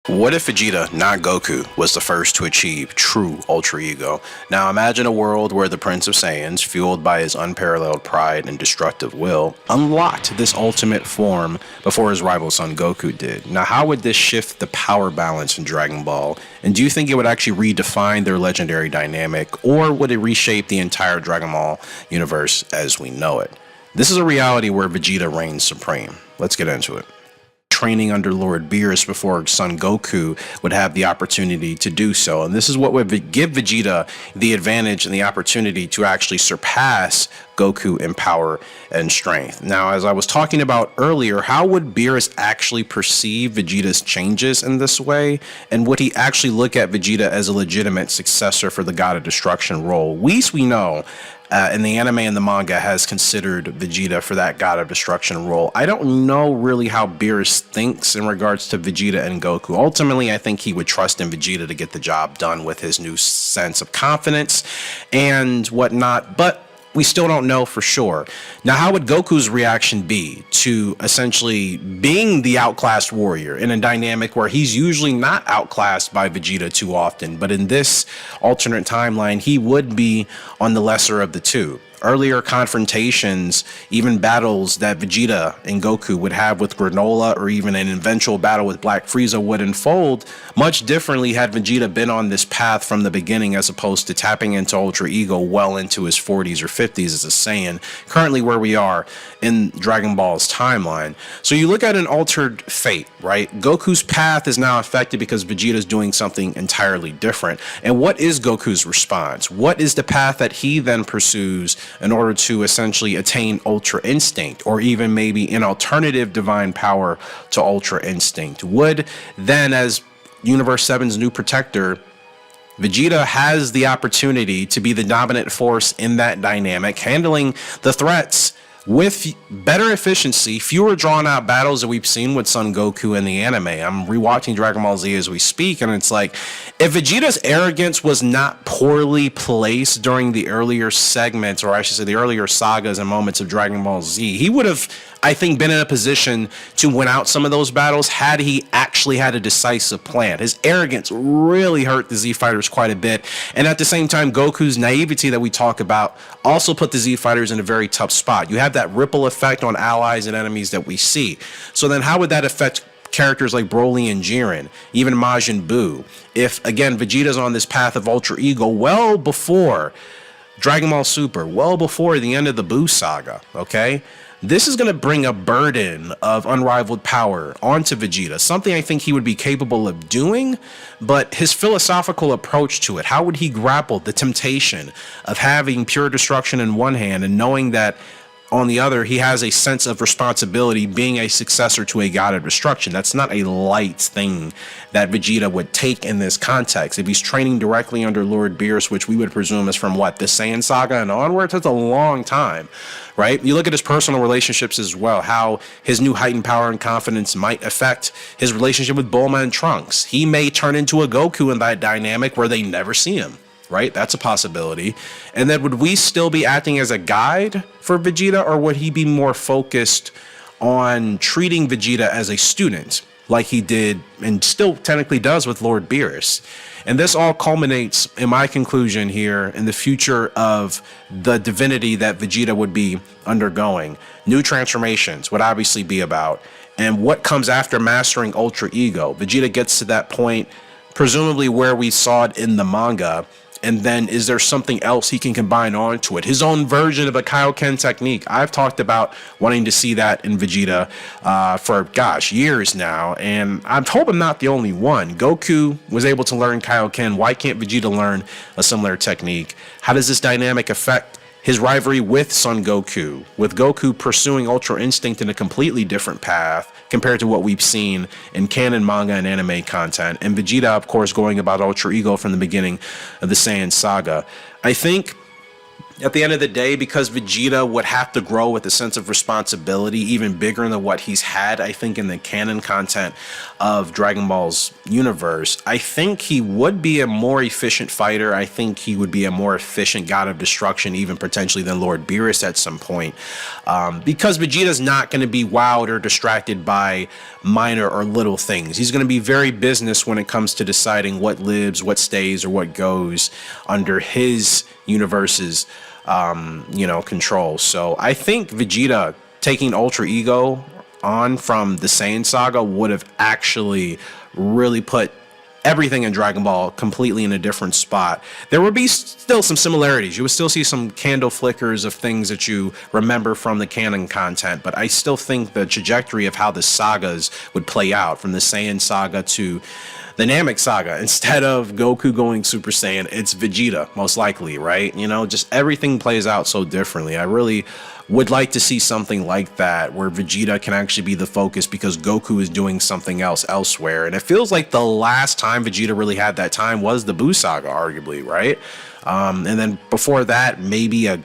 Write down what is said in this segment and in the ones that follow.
What if Vegeta, not Goku, was the first to achieve true Ultra Ego? Now imagine a world where the Prince of Saiyans, fueled by his unparalleled pride and destructive will, unlocked this ultimate form before his rival Son Goku did. Now how would this shift the power balance in Dragon Ball? And do you think it would actually redefine their legendary dynamic, or would it reshape the entire Dragon Ball universe as we know it? This is a reality where Vegeta reigns supreme. Let's get into it. Training under Lord Beerus before Son Goku would have the opportunity to do so. And this is what would give Vegeta the advantage and the opportunity to actually surpass Goku in power and strength. Now, as I was talking about earlier, how would Beerus actually perceive Vegeta's changes in this way? And would he actually look at Vegeta as a legitimate successor for the God of Destruction role? We know in the anime and the manga has considered Vegeta for that God of Destruction role. I don't know really how Beerus thinks in regards to Vegeta and Goku. Ultimately, I think he would trust in Vegeta to get the job done with his new sense of confidence and whatnot, but we still don't know for sure. Now, how would Goku's reaction be to essentially being the outclassed warrior in a dynamic where he's usually not outclassed by Vegeta too often, but in this alternate timeline, he would be on the lesser of the two? Earlier confrontations, even battles that Vegeta and Goku would have with Granola, or even an eventual battle with Black Frieza, would unfold much differently had Vegeta been on this path from the beginning, as opposed to tapping into Ultra Ego well into his 40s or 50s as a Saiyan, currently where we are in Dragon Ball's timeline. So you look at an altered fate, right? Goku's path is now affected because Vegeta is doing something entirely different. And what is Goku's response? What is the path that he then pursues in order to essentially attain Ultra Instinct, or even maybe an alternative divine power to Ultra Instinct? Would then, as Universe 7's new protector, Vegeta has the opportunity to be the dominant force in that dynamic, handling the threats with better efficiency, fewer drawn out battles that we've seen with Son Goku in the anime. I'm rewatching Dragon Ball Z as we speak, and it's like, if Vegeta's arrogance was not poorly placed during the earlier segments, or I should say the earlier sagas and moments of Dragon Ball Z, he would have, I think, been in a position to win out some of those battles had he actually had a decisive plan. His arrogance really hurt the Z Fighters quite a bit, and at the same time, Goku's naivety that we talk about also put the Z Fighters in a very tough spot. You have that ripple effect on allies and enemies that we see. So then how would that affect characters like Broly and Jiren, even Majin Buu, if, again, Vegeta's on this path of Ultra Ego well before Dragon Ball Super, well before the end of the Buu saga, okay? This is going to bring a burden of unrivaled power onto Vegeta, something I think he would be capable of doing, but his philosophical approach to it, how would he grapple the temptation of having pure destruction in one hand and knowing that on the other, he has a sense of responsibility being a successor to a God of Destruction? That's not a light thing that Vegeta would take in this context. If he's training directly under Lord Beerus, which we would presume is from what, the Saiyan saga and onwards, that's a long time, right? You look at his personal relationships as well, how his new heightened power and confidence might affect his relationship with Bulma and Trunks. He may turn into a Goku in that dynamic where they never see him. Right? That's a possibility. And then would we still be acting as a guide for Vegeta, or would he be more focused on treating Vegeta as a student like he did and still technically does with Lord Beerus? And this all culminates in my conclusion here in the future of the divinity that Vegeta would be undergoing. New transformations would obviously be about, and what comes after mastering Ultra Ego. Vegeta gets to that point, presumably where we saw it in the manga. And then is there something else he can combine onto it? His own version of a Kaioken technique. I've talked about wanting to see that in Vegeta for, gosh, years now. And I'm told I'm not the only one. Goku was able to learn Kaioken. Why can't Vegeta learn a similar technique? How does this dynamic affect his rivalry with Son Goku, with Goku pursuing Ultra Instinct in a completely different path compared to what we've seen in canon manga and anime content, and Vegeta, of course, going about Ultra Ego from the beginning of the Saiyan saga? I think at the end of the day, because Vegeta would have to grow with a sense of responsibility even bigger than what he's had, I think, in the canon content of Dragon Ball's universe, I think he would be a more efficient fighter. I think he would be a more efficient god of destruction, even potentially than Lord Beerus at some point, because Vegeta's not going to be wowed or distracted by minor or little things. He's going to be very business when it comes to deciding what lives, what stays, or what goes under his universe's control. So I think Vegeta taking Ultra Ego on from the Saiyan saga would have actually really put everything in Dragon Ball completely in a different spot. There would be still some similarities. You would still see some candle flickers of things that you remember from the canon content, but I still think the trajectory of how the sagas would play out, from the Saiyan saga to the Namek saga, instead of Goku going Super Saiyan, it's Vegeta, most likely, right? Just everything plays out so differently. I really would like to see something like that, where Vegeta can actually be the focus because Goku is doing something else elsewhere. And it feels like the last time Vegeta really had that time was the Buu saga, arguably, right? And then before that, maybe a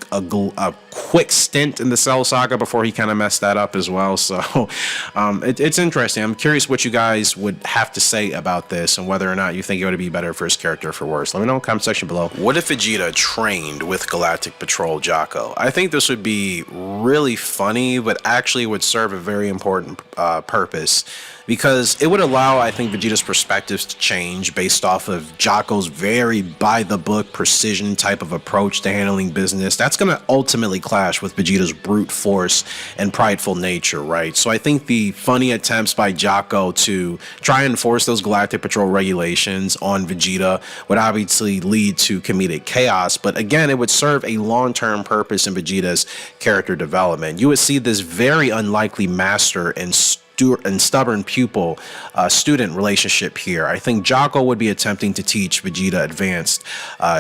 quick stint in the Cell saga before he kind of messed that up as well. So it's interesting. I'm curious what you guys would have to say about this and whether or not you think it would be better for his character or for worse. Let me know in the comment section below. What if Vegeta trained with Galactic Patrol Jocko? I think this would be really funny, but actually would serve a very important purpose, because it would allow, I think, Vegeta's perspectives to change based off of Jocko's very by-the-book precision type of approach to handling business. That's going to ultimately clash with Vegeta's brute force and prideful nature, right? So I think the funny attempts by Jocko to try and enforce those Galactic Patrol regulations on Vegeta would obviously lead to comedic chaos, but again, it would serve a long-term purpose in Vegeta's character development. You would see this very unlikely master and stubborn pupil student relationship here. I think Jocko would be attempting to teach Vegeta advanced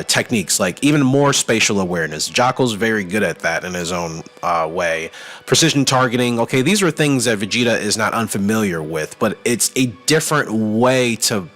techniques, like even more spatial awareness. Jocko's very good at that in his own way. Precision targeting. Okay, these are things that Vegeta is not unfamiliar with, but it's a different way to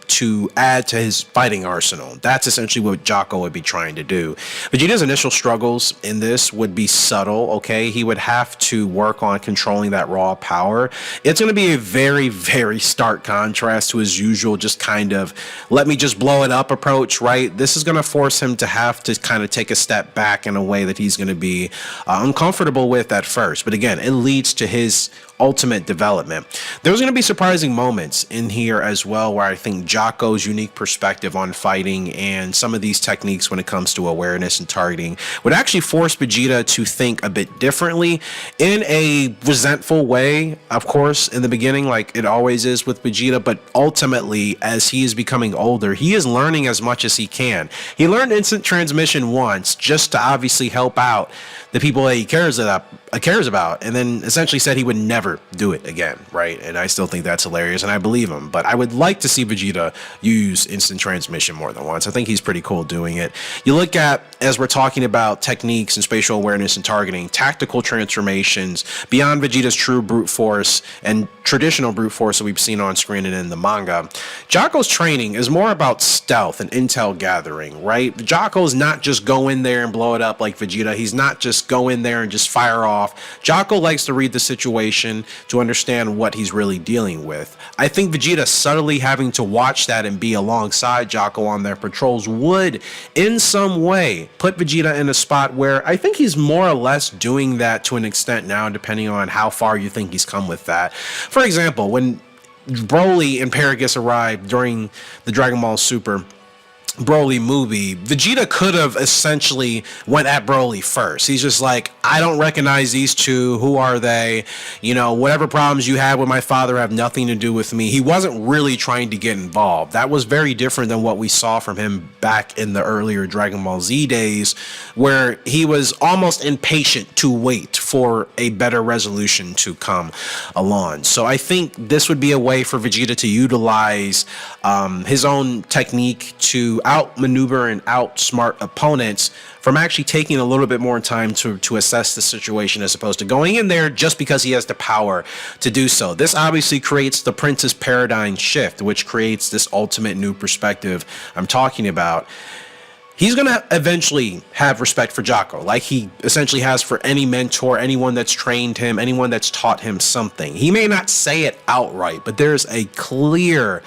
add to his fighting arsenal. That's essentially what Jocko would be trying to do. Vegeta's initial struggles in this would be subtle, okay? He would have to work on controlling that raw power. It's going to be a very, very stark contrast to his usual just kind of let me just blow it up approach, right? This is going to force him to have to kind of take a step back in a way that he's going to be uncomfortable with at first. But again, it leads to his ultimate development. There's going to be surprising moments in here as well, where I think Jocko's unique perspective on fighting and some of these techniques when it comes to awareness and targeting would actually force Vegeta to think a bit differently in a resentful way, of course, in the beginning, like it always is with Vegeta, but ultimately, as he is becoming older, he is learning as much as he can. He learned instant transmission once just to obviously help out the people that he cares about, and then essentially said he would never do it again, right? And I still think that's hilarious, and I believe him, but I would like to see Vegeta use instant transmission more than once. I think he's pretty cool doing it. You look at, as we're talking about techniques and spatial awareness and targeting, tactical transformations beyond Vegeta's true brute force and traditional brute force that we've seen on screen and in the manga. Jocko's training is more about stealth and intel gathering, right? Jocko's not just go in there and blow it up like Vegeta. He's not just go in there and just fire off. Jocko likes to read the situation to understand what he's really dealing with. I think Vegeta subtly having to watch that and be alongside Jocko on their patrols would, in some way, put Vegeta in a spot where I think he's more or less doing that to an extent now, depending on how far you think he's come with that. For example, when Broly and Paragus arrived during the Dragon Ball Super Broly movie, Vegeta could have essentially went at Broly first. He's just like, I don't recognize these two. Who are they? Whatever problems you had with my father have nothing to do with me. He wasn't really trying to get involved. That was very different than what we saw from him back in the earlier Dragon Ball Z days, where he was almost impatient to wait for a better resolution to come along. So I think this would be a way for Vegeta to utilize his own technique to outmaneuver and outsmart opponents, from actually taking a little bit more time to assess the situation, as opposed to going in there just because he has the power to do so. This obviously creates the Prince's paradigm shift, which creates this ultimate new perspective I'm talking about. he's going to eventually have respect for Jocko, like he essentially has for any mentor, anyone that's trained him, anyone that's taught him something. He may not say it outright, but there's a clear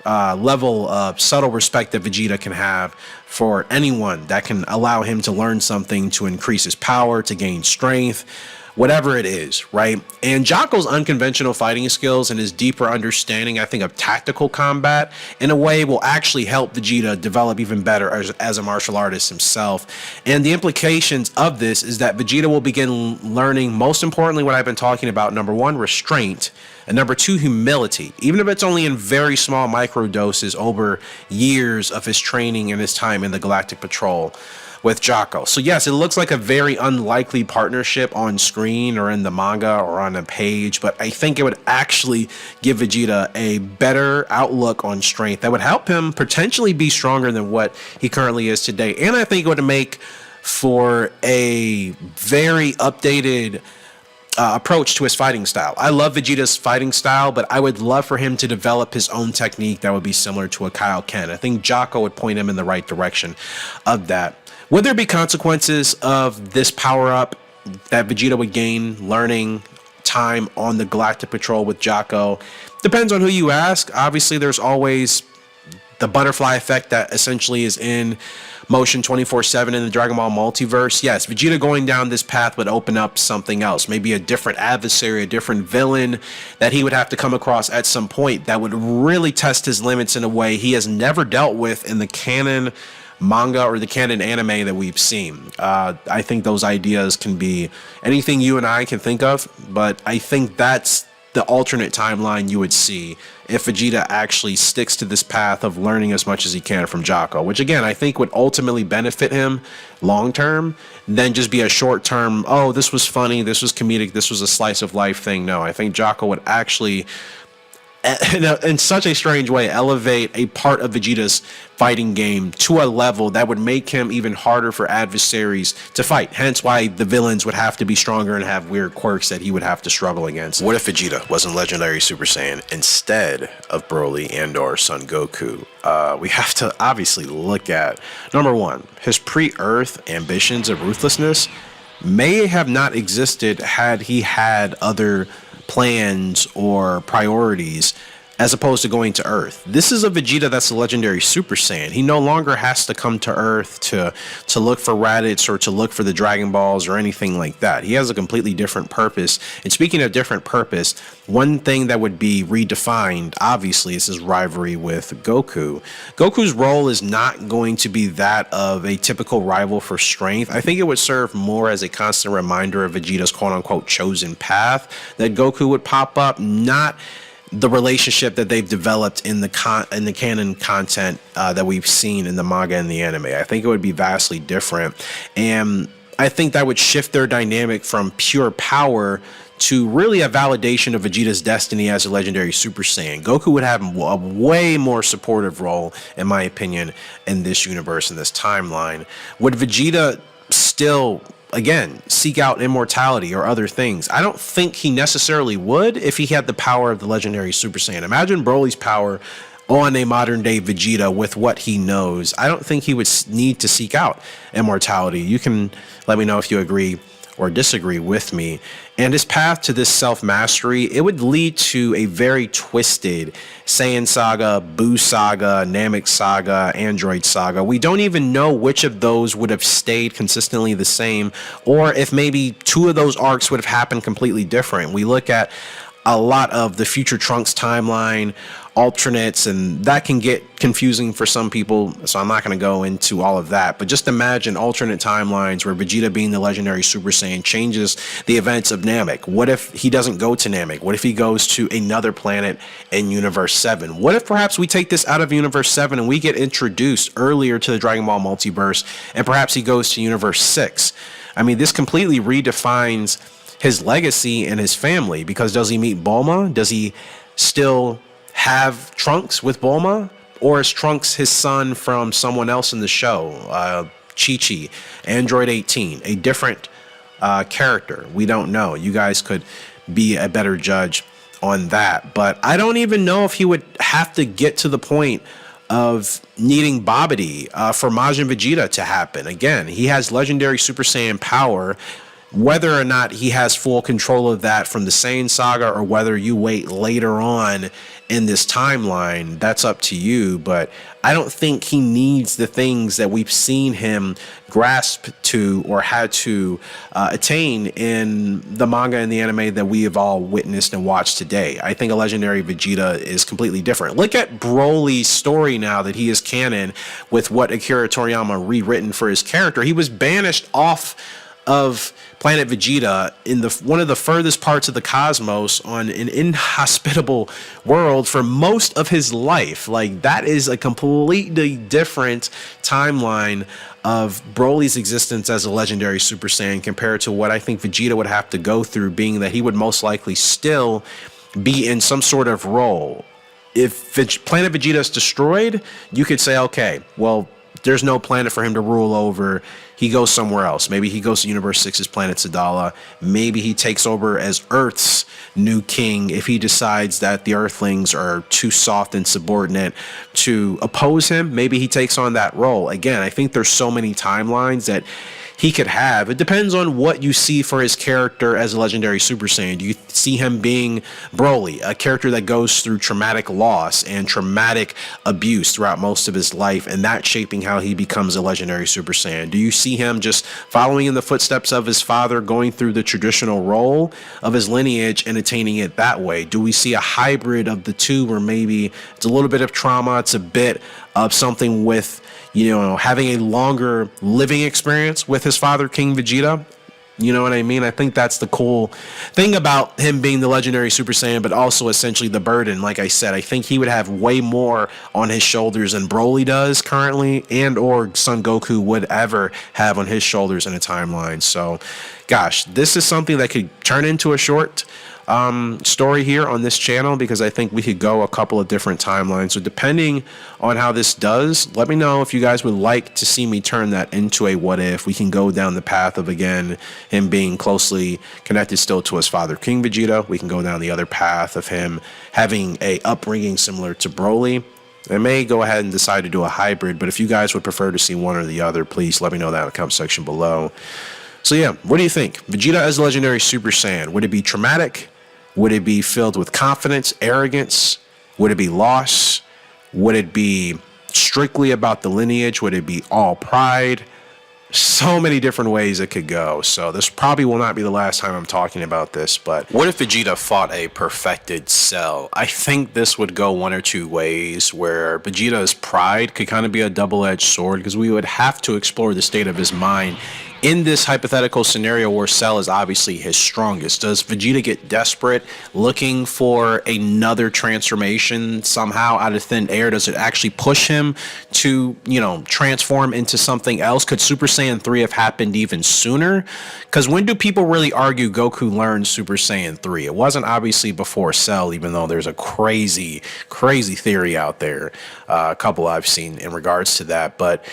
level of subtle respect that Vegeta can have for anyone that can allow him to learn something, to increase his power, to gain strength, whatever it is, right? And Jocko's unconventional fighting skills and his deeper understanding, I think, of tactical combat in a way will actually help Vegeta develop even better as a martial artist himself. And the implications of this is that Vegeta will begin learning, most importantly, what I've been talking about: number one, restraint, and number two, humility, even if it's only in very small micro doses over years of his training and his time in the Galactic Patrol with Jocko. So yes, it looks like a very unlikely partnership on screen or in the manga or on a page, but I think it would actually give Vegeta a better outlook on strength that would help him potentially be stronger than what he currently is today. And I think it would make for a very updated approach to his fighting style. I love Vegeta's fighting style, but I would love for him to develop his own technique that would be similar to a Kaioken. I think Jocko would point him in the right direction of that. Would there be consequences of this power-up that Vegeta would gain learning time on the Galactic Patrol with Jocko? Depends on who you ask. Obviously, there's always the butterfly effect that essentially is in motion 24/7 in the Dragon Ball multiverse. Yes, Vegeta going down this path would open up something else, maybe a different adversary, a different villain that he would have to come across at some point that would really test his limits in a way he has never dealt with in the canon manga or the canon anime that we've seen. I think those ideas can be anything you and I can think of, but I think that's the alternate timeline you would see if Vegeta actually sticks to this path of learning as much as he can from Jocko, which again I think would ultimately benefit him long term, than just be a short term, oh, this was funny, this was comedic, this was a slice of life thing. No, I think Jocko would actually, in such a strange way, elevate a part of Vegeta's fighting game to a level that would make him even harder for adversaries to fight. Hence why the villains would have to be stronger and have weird quirks that he would have to struggle against. What if Vegeta wasn't legendary Super Saiyan instead of Broly and or Son Goku? We have to obviously look at, number one, his pre-Earth ambitions of ruthlessness may have not existed had he had other plans or priorities as opposed to going to Earth. This is a Vegeta that's a legendary Super Saiyan. He no longer has to come to Earth to look for Raditz or to look for the Dragon Balls or anything like that. He has a completely different purpose. And speaking of different purpose, one thing that would be redefined, obviously, is his rivalry with Goku. Goku's role is not going to be that of a typical rival for strength. I think it would serve more as a constant reminder of Vegeta's quote-unquote chosen path, that Goku would pop up, not the relationship that they've developed in the canon content that we've seen in the manga and the anime. I think it would be vastly different, and I think that would shift their dynamic from pure power to really a validation of Vegeta's destiny as a legendary Super Saiyan. Goku would have a way more supportive role, in my opinion, in this universe, in this timeline. Would Vegeta still, again, seek out immortality or other things? I don't think he necessarily would if he had the power of the legendary Super Saiyan. Imagine Broly's power on a modern day Vegeta with what he knows. I don't think he would need to seek out immortality. You can let me know if you agree or disagree with me. And his path to this self-mastery, it would lead to a very twisted Saiyan saga, Buu saga, Namek saga, Android saga. We don't even know which of those would have stayed consistently the same, or if maybe two of those arcs would have happened completely different. We look at a lot of the future Trunks timeline, alternates, and that can get confusing for some people, so I'm not going to go into all of that. But just imagine alternate timelines where Vegeta, being the legendary Super Saiyan, changes the events of Namek. What if he doesn't go to Namek? What if he goes to another planet in Universe 7? What if perhaps we take this out of Universe 7 and we get introduced earlier to the Dragon Ball multiverse, and perhaps he goes to Universe 6? I mean, this completely redefines his legacy and his family, because does he meet Bulma? Does he still have Trunks with Bulma? Or is Trunks his son from someone else in the show? Chi-Chi, Android 18, a different character. We don't know. You guys could be a better judge on that. But I don't even know if he would have to get to the point of needing Babidi for Majin Vegeta to happen. Again, he has legendary Super Saiyan power. Whether or not he has full control of that from the Saiyan saga, or whether you wait later on in this timeline, that's up to you. But I don't think he needs the things that we've seen him grasp to or had to attain in the manga and the anime that we have all witnessed and watched today. I think a legendary Vegeta is completely different. Look at Broly's story now that he is canon with what Akira Toriyama rewritten for his character. He was banished off of planet Vegeta in one of the furthest parts of the cosmos on an inhospitable world for most of his life. Like, that is a completely different timeline of Broly's existence as a legendary Super Saiyan compared to what I think Vegeta would have to go through, being that he would most likely still be in some sort of role. If planet Vegeta is destroyed, you could say, okay, well, there's no planet for him to rule over. He goes somewhere else. Maybe he goes to Universe 6's planet Sadala. Maybe he takes over as Earth's new king if he decides that the Earthlings are too soft and subordinate to oppose him. Maybe he takes on that role. Again, I think there's so many timelines that he could have. It depends on what you see for his character as a legendary Super Saiyan. Do you see him being Broly, a character that goes through traumatic loss and traumatic abuse throughout most of his life, and that shaping how he becomes a legendary Super Saiyan? Do you see him just following in the footsteps of his father, going through the traditional role of his lineage and attaining it that way? Do we see a hybrid of the two, where maybe it's a little bit of trauma, it's a bit of something with, you know, having a longer living experience with his father, King Vegeta? You know what I mean? I think that's the cool thing about him being the legendary Super Saiyan, but also essentially the burden. Like I said, I think he would have way more on his shoulders than Broly does currently, and or Son Goku would ever have on his shoulders in a timeline. So, gosh, this is something that could turn into a short story here on this channel, because I think we could go a couple of different timelines. So depending on how this does, let me know if you guys would like to see me turn that into a what if. We can go down the path of, again, him being closely connected still to his father, King Vegeta. We can go down the other path of him having a upbringing similar to Broly. I may go ahead and decide to do a hybrid, but if you guys would prefer to see one or the other, please let me know that in the comment section below. So yeah, what do you think? Vegeta as a legendary Super Saiyan, would it be traumatic? Would it be filled with confidence, arrogance? Would it be loss? Would it be strictly about the lineage? Would it be all pride? So many different ways it could go. So this probably will not be the last time I'm talking about this, but what if Vegeta fought a perfected Cell? I think this would go one or two ways, where Vegeta's pride could kind of be a double-edged sword, because we would have to explore the state of his mind in this hypothetical scenario where Cell is obviously his strongest. Does Vegeta get desperate, looking for another transformation somehow out of thin air? Does it actually push him to, you know, transform into something else? Could Super Saiyan 3 have happened even sooner? Because when do people really argue Goku learned Super Saiyan 3? It wasn't obviously before Cell, even though there's a crazy theory out there, a couple I've seen in regards to that. But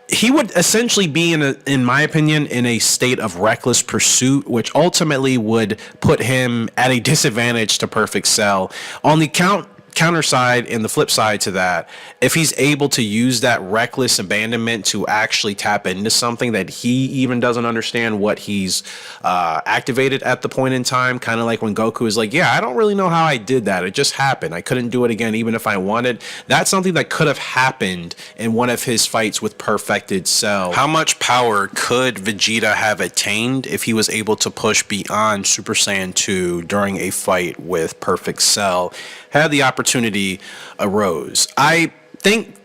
he would essentially be in my opinion, in a state of reckless pursuit, which ultimately would put him at a disadvantage to Perfect Cell. On the counter side and the flip side to that, if he's able to use that reckless abandonment to actually tap into something that he even doesn't understand what he's activated at the point in time, kind of like when Goku is like, yeah, I don't really know how I did that, it just happened, I couldn't do it again even if I wanted. That's something that could have happened in one of his fights with Perfected Cell. How much power could Vegeta have attained if he was able to push beyond Super Saiyan 2 during a fight with Perfect Cell had the opportunity arose? I think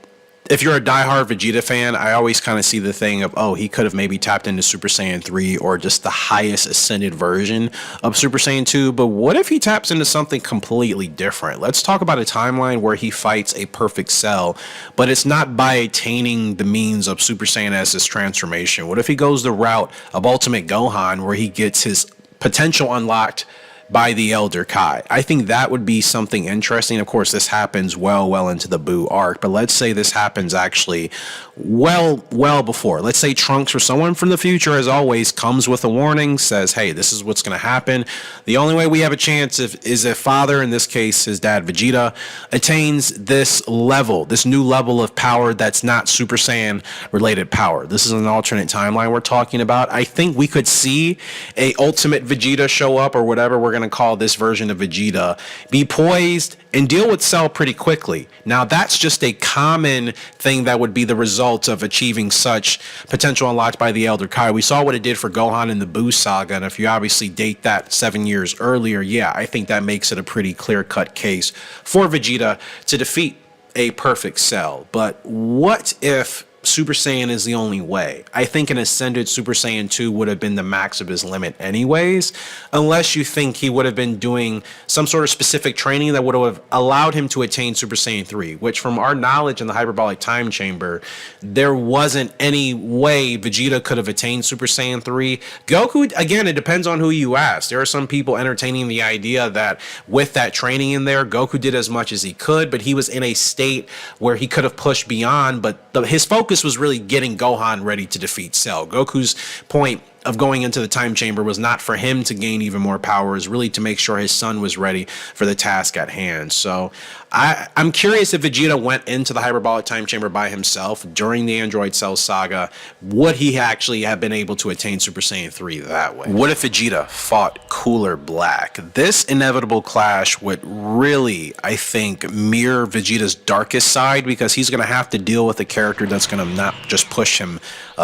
if you're a diehard Vegeta fan, I always kind of see the thing of, oh, he could have maybe tapped into Super Saiyan 3 or just the highest ascended version of Super Saiyan 2. But what if he taps into something completely different? Let's talk about a timeline where he fights a Perfect Cell, but it's not by attaining the means of Super Saiyan as his transformation. What if he goes the route of Ultimate Gohan, where he gets his potential unlocked by the Elder Kai. I think that would be something interesting. Of course, this happens well into the Buu arc, but let's say this happens actually well before. Let's say Trunks or someone from the future, as always, comes with a warning, says, hey, this is what's going to happen. The only way we have a chance is if Father, in this case his dad Vegeta, attains this level, this new level of power that's not Super Saiyan related power. This is an alternate timeline we're talking about. I think we could see a ultimate Vegeta show up, or whatever we're going to call this version of Vegeta, be poised and deal with Cell pretty quickly. Now, that's just a common thing that would be the result of achieving such potential unlocked by the Elder Kai. We saw what it did for Gohan in the Buu saga, and if you obviously date that 7 years earlier, yeah, I think that makes it a pretty clear-cut case for Vegeta to defeat a perfect Cell. But what if Super Saiyan is the only way? I think an ascended Super Saiyan 2 would have been the max of his limit anyways, unless you think he would have been doing some sort of specific training that would have allowed him to attain Super Saiyan 3, which from our knowledge in the hyperbolic time chamber, there wasn't any way Vegeta could have attained Super Saiyan 3. Goku, again, it depends on who you ask. There are some people entertaining the idea that with that training in there, Goku did as much as he could, but he was in a state where he could have pushed beyond, but his focus was really getting Gohan ready to defeat Cell. Goku's point of going into the time chamber was not for him to gain even more power, it was really to make sure his son was ready for the task at hand. So I'm curious if Vegeta went into the hyperbolic time chamber by himself during the Android Cell saga, would he actually have been able to attain Super Saiyan 3 that way? What if Vegeta fought Cooler Black? This inevitable clash would really, I think, mirror Vegeta's darkest side, because he's going to have to deal with a character that's going to not just push him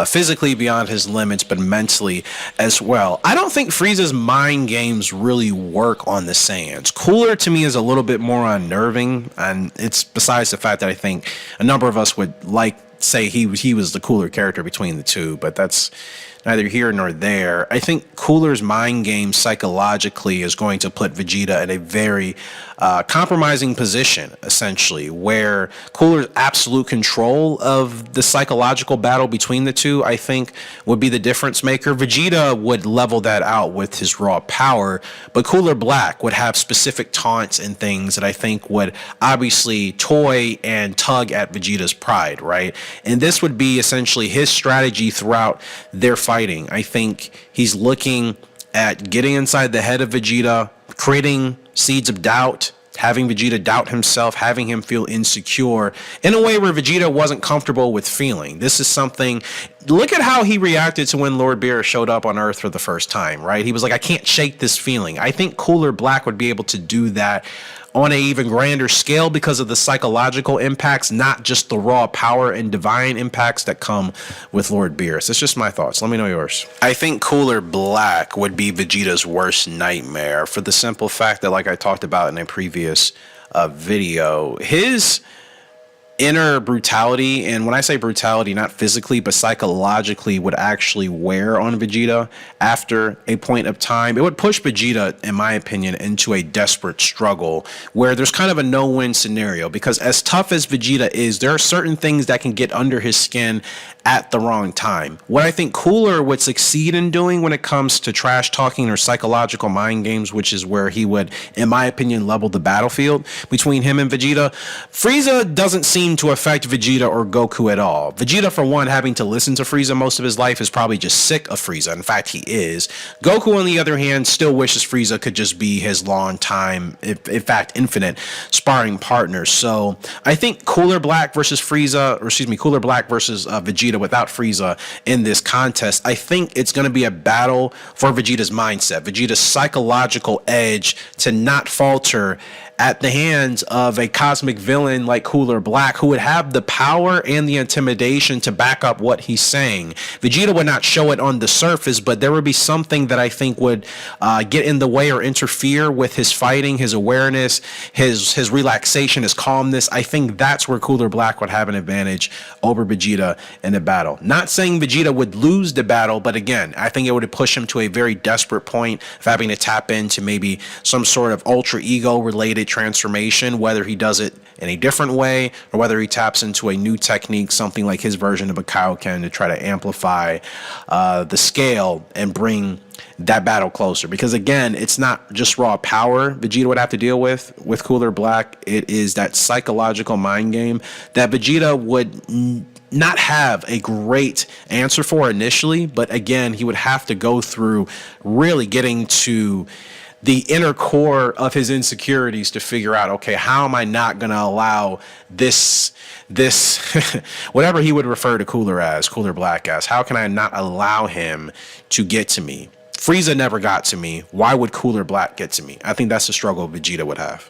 physically beyond his limits, but mentally as well. I don't think Frieza's mind games really work on the Saiyans. Cooler to me is a little bit more unnerving, and it's besides the fact that I think a number of us would say he was the cooler character between the two, but that's neither here nor there. I think Cooler's mind game psychologically is going to put Vegeta in a very compromising position, essentially, where Cooler's absolute control of the psychological battle between the two, I think, would be the difference maker. Vegeta would level that out with his raw power, but Cooler Black would have specific taunts and things that I think would obviously toy and tug at Vegeta's pride, right? And this would be essentially his strategy throughout their fighting. I think he's looking at getting inside the head of Vegeta, creating seeds of doubt, having Vegeta doubt himself, having him feel insecure in a way where Vegeta wasn't comfortable with feeling. This is something, look at how he reacted to when Lord Beerus showed up on Earth for the first time, right? He was like, I can't shake this feeling. I think Cooler Black would be able to do that on an even grander scale because of the psychological impacts, not just the raw power and divine impacts that come with Lord Beerus. It's just my thoughts. Let me know yours. I think Cooler Black would be Vegeta's worst nightmare for the simple fact that, like I talked about in a previous video, his inner brutality, and when I say brutality, not physically but psychologically, would actually wear on Vegeta after a point of time. It would push Vegeta, in my opinion, into a desperate struggle where there's kind of a no-win scenario, because as tough as Vegeta is, there are certain things that can get under his skin at the wrong time. What I think Cooler would succeed in doing when it comes to trash talking or psychological mind games, which is where he would, in my opinion, level the battlefield between him and Vegeta, Frieza doesn't seem to affect Vegeta or Goku at all. Vegeta, for one, having to listen to Frieza most of his life, is probably just sick of Frieza. In fact, he is. Goku, on the other hand, still wishes Frieza could just be his long-time, in fact, infinite sparring partner. So I think Cooler Black versus Frieza, or excuse me, Cooler Black versus Vegeta without Frieza in this contest, I think it's going to be a battle for Vegeta's mindset, Vegeta's psychological edge to not falter at the hands of a cosmic villain like Cooler Black, who would have the power and the intimidation to back up what he's saying. Vegeta would not show it on the surface, but there would be something that I think would get in the way or interfere with his fighting, his awareness, his relaxation, his calmness. I think that's where Cooler Black would have an advantage over Vegeta in the battle. Not saying Vegeta would lose the battle, but again, I think it would push him to a very desperate point of having to tap into maybe some sort of ultra ego related transformation, whether he does it in a different way or whether he taps into a new technique, something like his version of a Kaioken, to try to amplify the scale and bring that battle closer. Because again, it's not just raw power Vegeta would have to deal with Cooler Black. It is that psychological mind game that Vegeta would not have a great answer for initially, but again, he would have to go through really getting to the inner core of his insecurities to figure out, okay, how am I not going to allow this whatever he would refer to Cooler Black as, how can I not allow him to get to me? Frieza never got to me. Why would Cooler Black get to me? I think that's the struggle Vegeta would have.